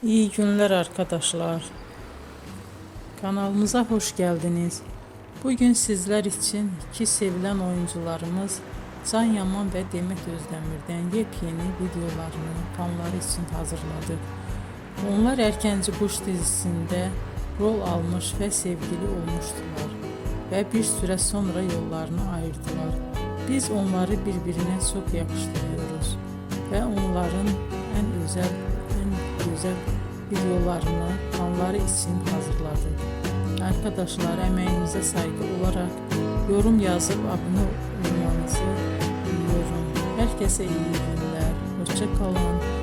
İyi günler arkadaşlar. Kanalımıza hoş geldiniz. Bugün sizler için iki sevilen oyuncularımız Can Yaman ve Demet Özdemir'den yepyeni videolarını fanları için hazırladık. Onlar Erkenci Kuş dizisinde rol almış ve sevgili olmuştular ve bir süre sonra yollarını ayırdılar. Biz onları birbirine çok yakıştırıyoruz ve onların en özel, en güzel videolarını fanları için hazırladık. Arkadaşlar, emeğinize saygı olarak yorum yazıp abone olmanızı diliyorum. Herkese iyi günler. Hoşça kalın.